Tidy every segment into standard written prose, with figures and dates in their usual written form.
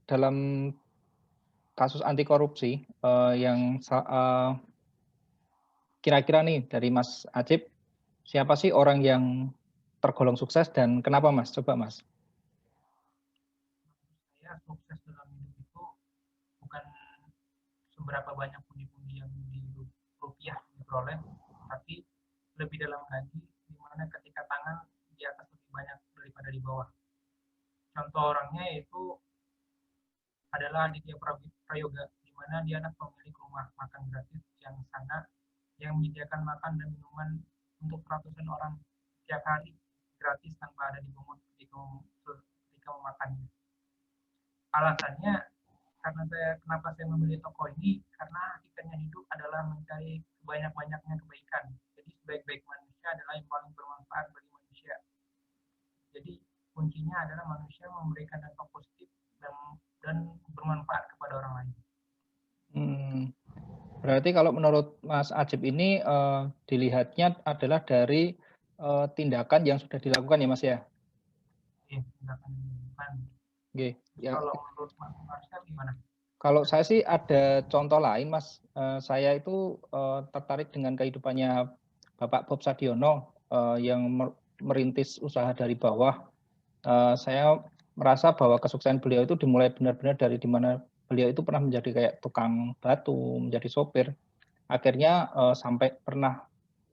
dalam kasus anti korupsi, kira-kira nih dari Mas Acip, siapa sih orang yang tergolong sukses dan kenapa Mas? Coba Mas. Saya sukses dalam hidup itu bukan seberapa banyak pundi-pundi yang di rupiah diperoleh, tapi lebih dalam lagi di mana ketika tangan di atas lebih banyak daripada di bawah. Contoh orangnya yaitu adalah Aditya Prayoga, di mana dia anak pemilik rumah makan gratis yang sana, yang menyediakan makan dan minuman untuk ratusan orang setiap hari gratis tanpa ada dipungut ketika memakannya. Alasannya karena kenapa saya memilih toko ini karena hakikatnya hidup adalah mencari sebanyak-banyaknya kebaikan. Jadi sebaik-baik manusia adalah yang paling bermanfaat bagi manusia. Jadi kuncinya adalah manusia memberikan dampak positif dan bermanfaat kepada orang lain. Hmm, berarti kalau menurut Mas Acip ini, dilihatnya adalah dari, tindakan yang sudah dilakukan ya Mas ya? Oke, tindakan bukan. Nggih, Terus ya. kalau menurut Mas Marcel gimana? Kalau saya sih ada contoh lain Mas, saya itu, tertarik dengan kehidupannya Bapak Bob Sadiono, yang merintis usaha dari bawah. Saya merasa bahwa kesuksesan beliau itu dimulai benar-benar dari di mana beliau itu pernah menjadi kayak tukang batu, menjadi sopir, akhirnya, sampai pernah,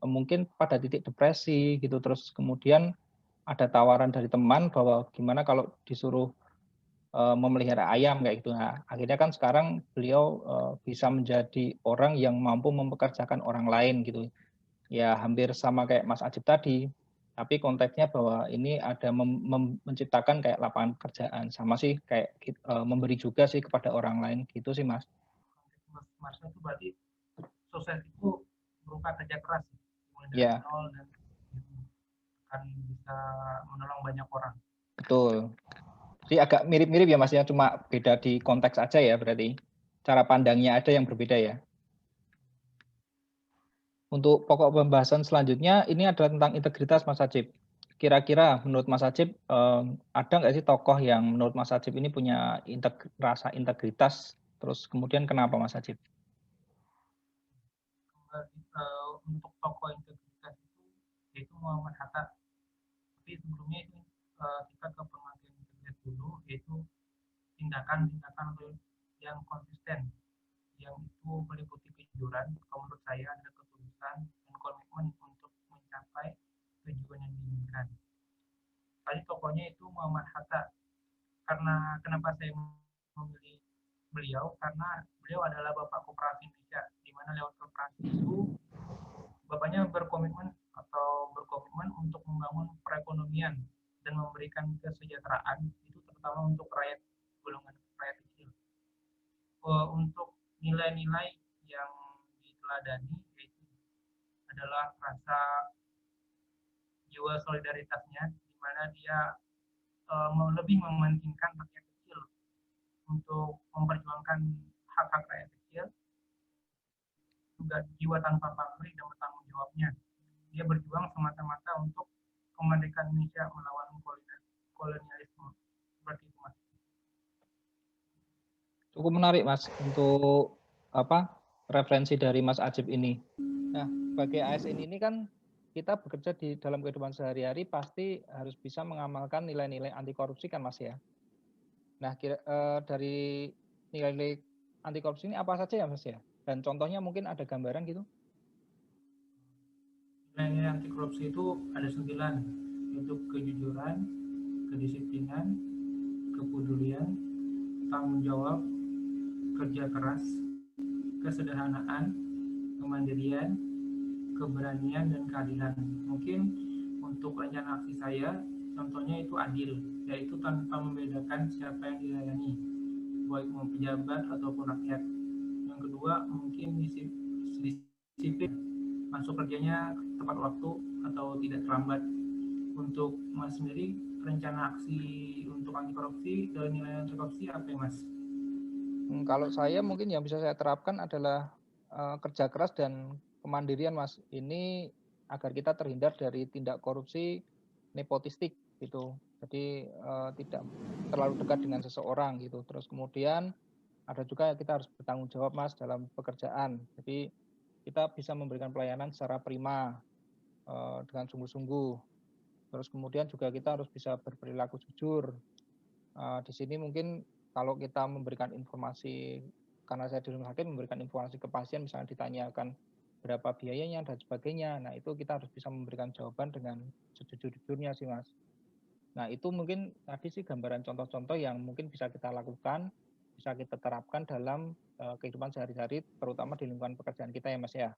mungkin pada titik depresi gitu, terus kemudian ada tawaran dari teman bahwa gimana kalau disuruh memelihara ayam kayak gitu. Nah, akhirnya kan sekarang beliau, bisa menjadi orang yang mampu mempekerjakan orang lain gitu. Ya hampir sama kayak Mas Ajib tadi, tapi konteksnya bahwa ini ada menciptakan kayak lapangan pekerjaan, sama sih kayak memberi juga sih kepada orang lain gitu sih, Mas. Mas Marcel itu berarti sukses itu berupa kerja keras, mulai dari Iya, nol dan akan bisa menolong banyak orang. betul. Jadi agak mirip-mirip ya, Mas, ya, cuma beda di konteks aja ya berarti. Cara pandangnya ada yang berbeda ya. Untuk pokok pembahasan selanjutnya ini adalah tentang integritas Mas Ajib. Kira-kira menurut Mas Ajib, ada nggak sih tokoh yang menurut Mas Ajib ini punya rasa integritas, terus kemudian kenapa Mas Ajib? Kembali untuk tokoh integritas itu yaitu Muhammad Hatta. Tapi sebelumnya itu kita ke pengertian integritas dulu, yaitu tindakan-tindakan yang konsisten, yang itu meliputi kejujuran, kalau menurut saya ada ketulusan dan komitmen untuk mencapai tujuan yang diinginkan. Tadi tokohnya itu Muhammad Hatta. Karena kenapa saya memilih beliau? Karena beliau adalah bapak koperasi Indonesia, di mana lewat koperasi itu bapaknya berkomitmen untuk membangun perekonomian dan memberikan kesejahteraan itu terutama untuk rakyat golongan rakyat kecil. Untuk nilai-nilai yang diteladani yaitu adalah rasa jiwa solidaritasnya, di mana dia lebih mementingkan rakyat kecil untuk memperjuangkan hak-hak rakyat kecil, juga jiwa tanpa pamrih dan bertanggung jawabnya. Dia berjuang semata-mata untuk kemerdekaan Indonesia melawan kolonialisme. Seperti itu, Mas. Cukup menarik Mas untuk apa, referensi dari Mas Ajib ini. Nah, sebagai ASN ini kan kita bekerja di dalam kehidupan sehari-hari pasti harus bisa mengamalkan nilai-nilai anti korupsi kan Mas ya. Nah, dari nilai-nilai anti korupsi ini apa saja ya Mas ya? Dan contohnya mungkin ada gambaran gitu? Nilai-nilai anti korupsi itu ada 9, yaitu kejujuran, kedisiplinan, kepedulian, tanggung jawab, kerja keras, kesederhanaan, kemandirian, keberanian, dan keadilan. Mungkin untuk rencana aksi saya, contohnya itu adil, yaitu tanpa membedakan siapa yang dilayani, baik mau pejabat ataupun rakyat. Yang kedua, mungkin disiplin, masuk kerjanya tepat waktu atau tidak terlambat. Untuk Mas sendiri, rencana aksi untuk anti korupsi dan nilai anti korupsi apa ya, Mas? Kalau saya mungkin yang bisa saya terapkan adalah, kerja keras dan kemandirian, Mas. Ini agar kita terhindar dari tindak korupsi nepotistik gitu. Jadi, tidak terlalu dekat dengan seseorang gitu. Terus kemudian ada juga kita harus bertanggung jawab Mas dalam pekerjaan. Jadi kita bisa memberikan pelayanan secara prima, dengan sungguh-sungguh. Terus kemudian juga kita harus bisa berperilaku jujur. Di sini mungkin kalau kita memberikan informasi, karena saya di rumah sakit memberikan informasi ke pasien misalnya ditanyakan berapa biayanya dan sebagainya. Nah, itu kita harus bisa memberikan jawaban dengan sejujur-jujurnya sih, Mas. Nah, itu mungkin tadi sih gambaran contoh-contoh yang mungkin bisa kita lakukan, bisa kita terapkan dalam, kehidupan sehari-hari terutama di lingkungan pekerjaan kita ya, Mas, ya.